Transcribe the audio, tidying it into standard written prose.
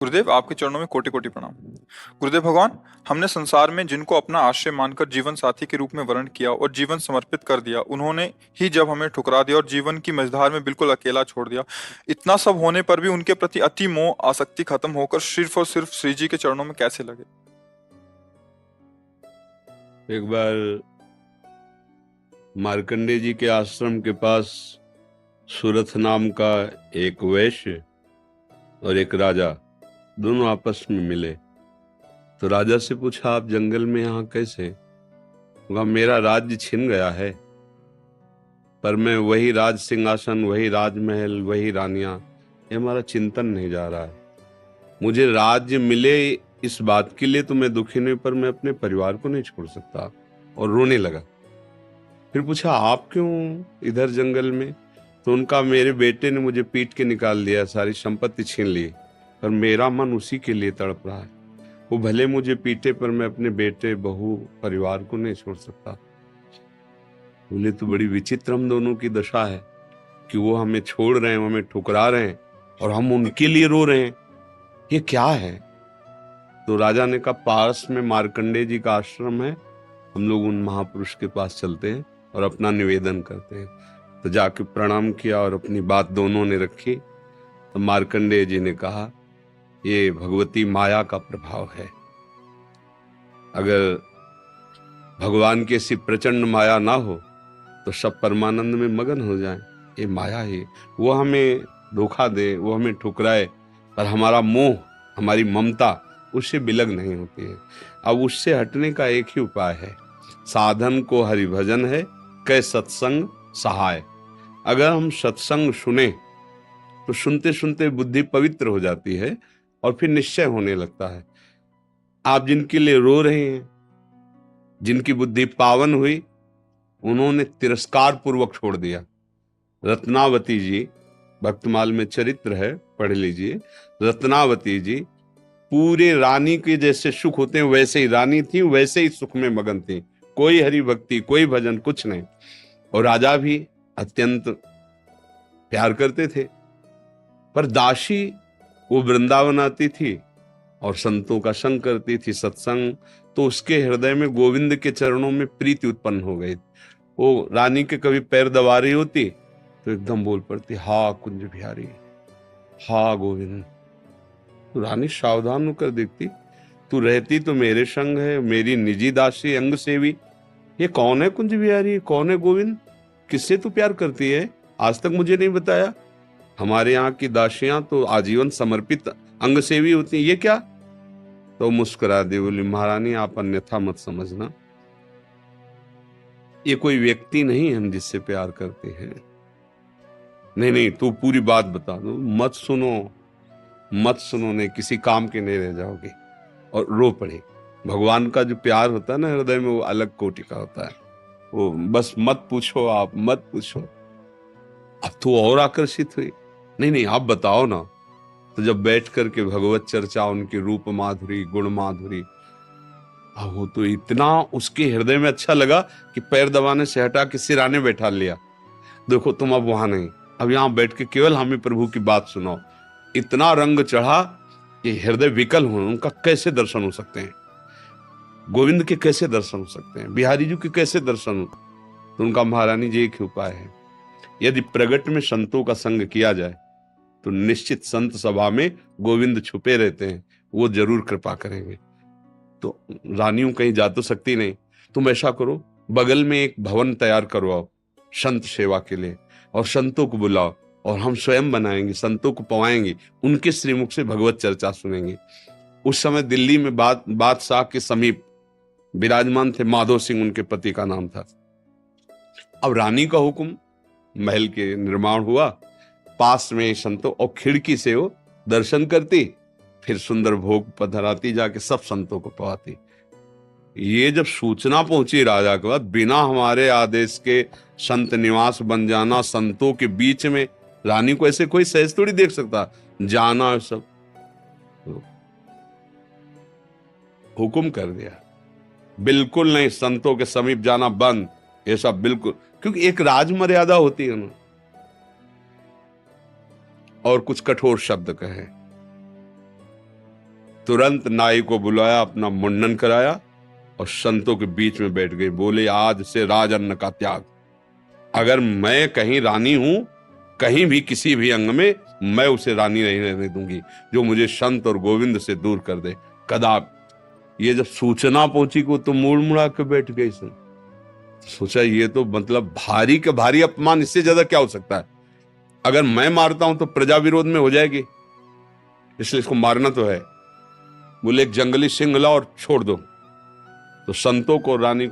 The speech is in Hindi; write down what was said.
गुरुदेव, आपके चरणों में कोटि कोटि प्रणाम। गुरुदेव भगवान, हमने संसार में जिनको अपना आश्रय मानकर जीवन साथी के रूप में वर्ण किया और जीवन समर्पित कर दिया, उन्होंने ही जब हमें ठुकरा दिया और जीवन की मझधार में बिल्कुल अकेला छोड़ दिया, इतना सब होने पर भी उनके प्रति अति मोह आसक्ति खत्म होकर सिर्फ और सिर्फ श्री जी के चरणों में कैसे लगे? एक बार मार्कंडेय जी के आश्रम के पास सुरथ नाम का एक वैश्य और एक राजा दोनों आपस में मिले। तो राजा से पूछा, आप जंगल में यहाँ कैसे? कहा, मेरा राज्य छिन गया है, पर मैं वही राज सिंहासन, वही राजमहल, वही रानियां, ये हमारा चिंतन नहीं जा रहा है। मुझे राज्य मिले इस बात के लिए तो मैं दुखी नहीं, पर मैं अपने परिवार को नहीं छोड़ सकता। और रोने लगा। फिर पूछा, आप क्यों इधर जंगल में? तो उनका, मेरे बेटे ने मुझे पीट के निकाल दिया, सारी संपत्ति छीन ली, पर मेरा मन उसी के लिए तड़प रहा है। वो भले मुझे पीटे, पर मैं अपने बेटे, बहू, परिवार को नहीं छोड़ सकता। बोले, तो बड़ी विचित्र हम दोनों की दशा है कि वो हमें छोड़ रहे हैं, हमें ठुकरा रहे हैं, और हम उनके लिए रो रहे हैं। ये क्या है? तो राजा ने कहा, पास में मार्कंडेय जी का आश्रम है, हम लोग उन महापुरुष के पास चलते हैं और अपना निवेदन करते हैं। तो जाके प्रणाम किया और अपनी बात दोनों ने रखी। तो मार्कंडेय जी ने कहा, ये भगवती माया का प्रभाव है। अगर भगवान की ऐसी प्रचंड माया ना हो तो सब परमानंद में मगन हो जाएं। ये माया ही, वो हमें धोखा दे, वो हमें ठुकराए, पर हमारा मोह, हमारी ममता उससे बिलग नहीं होती है। अब उससे हटने का एक ही उपाय है, साधन को हरिभजन है, कै सत्संग सहाय। अगर हम सत्संग सुने तो सुनते सुनते बुद्धि पवित्र हो जाती है और फिर निश्चय होने लगता है। आप जिनके लिए रो रहे हैं, जिनकी बुद्धि पावन हुई, उन्होंने तिरस्कार पूर्वक छोड़ दिया। रत्नावती जी, भक्तमाल में चरित्र है, पढ़ लीजिए। रत्नावती जी पूरे रानी के जैसे सुख होते हैं वैसे ही रानी थी, वैसे ही सुख में मगन थी। कोई हरि भक्ति, कोई भजन, कुछ नहीं। और राजा भी अत्यंत प्यार करते थे। पर दासी, वो वृंदावन आती थी और संतों का संग करती थी, सत्संग, तो उसके हृदय में गोविंद के चरणों में प्रीति उत्पन्न हो गई। वो रानी के कभी पैर दबा रही होती तो एकदम बोल पड़ती, हा कुंज बिहारी, हा गोविंद। तो रानी सावधान होकर देखती, तू रहती तो मेरे संग है, मेरी निजी दासी, अंग सेवी, ये कौन है कुंज बिहारी, कौन है गोविंद? किससे तू प्यार करती है? आज तक मुझे नहीं बताया। हमारे यहाँ की दासियां तो आजीवन समर्पित अंग सेवी होती हैं, ये क्या? तो मुस्कुरा दी, बोली, महारानी आप अन्यथा मत समझना, ये कोई व्यक्ति नहीं हम जिससे प्यार करते हैं। नहीं नहीं, तू पूरी बात बता दो, मत सुनो, मत सुनो, नहीं किसी काम के नहीं रह जाओगे। और रो पड़े। भगवान का जो प्यार होता है ना हृदय में, वो अलग कोटि का होता है। वो बस मत पूछो, आप मत पूछो। अब तो और आकर्षित हुई, नहीं नहीं आप बताओ ना। तो जब बैठ करके भगवत चर्चा, उनकी रूप माधुरी, गुण माधुरी, अब वो तो इतना उसके हृदय में अच्छा लगा कि पैर दबाने से हटा के सिराने बैठा लिया। देखो तुम अब वहां नहीं, अब यहां बैठ के केवल हमें प्रभु की बात सुनाओ। इतना रंग चढ़ा कि हृदय विकल हो, उनका कैसे दर्शन हो सकते हैं? गोविंद के कैसे दर्शन हो सकते हैं? बिहारी जी के कैसे दर्शन हो? तो उनका, महारानी जी एक ही उपाय है, यदि प्रगट में संतों का संग किया जाए तो निश्चित संत सभा में गोविंद छुपे रहते हैं, वो जरूर कृपा करेंगे। तो रानियों कहीं जा तो सकती नहीं, तुम ऐसा करो, बगल में एक भवन तैयार करवाओ संत सेवा के लिए, और संतों को बुलाओ, और हम स्वयं बनाएंगे, संतों को पवाएंगे, उनके श्रीमुख से भगवत चर्चा सुनेंगे। उस समय दिल्ली में बादशाह के समीप विराजमान थे माधो सिंह, उनके पति का नाम था। अब रानी का हुक्म, महल के निर्माण हुआ, पास में संतों, और खिड़की से वो दर्शन करती, फिर सुंदर भोग पधराती, जाके सब संतों को पवाती। ये जब सूचना पहुंची राजा के बाद, बिना हमारे आदेश के संत निवास बन जाना, संतों के बीच में, रानी को ऐसे कोई सहज थोड़ी देख सकता, जाना सब। तो हुक्म कर दिया, बिल्कुल नहीं, संतों के समीप जाना बंद, ये सब बिल्कुल, क्योंकि एक राज मर्यादा होती है ना। और कुछ कठोर शब्द कहे, तुरंत नाई को बुलाया, अपना मुंडन कराया और संतों के बीच में बैठ गए। बोले आज से राजअन्न का त्याग। अगर मैं कहीं रानी हूं, कहीं भी किसी भी अंग में, मैं उसे रानी नहीं रहने दूंगी जो मुझे संत और गोविंद से दूर कर दे। कदापि। ये जब सूचना पहुंची को तो मुड़ मुड़ा के बैठ गई। सोचा ये तो मतलब भारी का भारी अपमान, इससे ज्यादा क्या हो सकता है। अगर मैं मारता हूं तो प्रजा विरोध में हो जाएगी, इसलिए इसको मारना तो है। बोले एक जंगली सिंह लाओ और छोड़ दो। तो संतों को, रानी को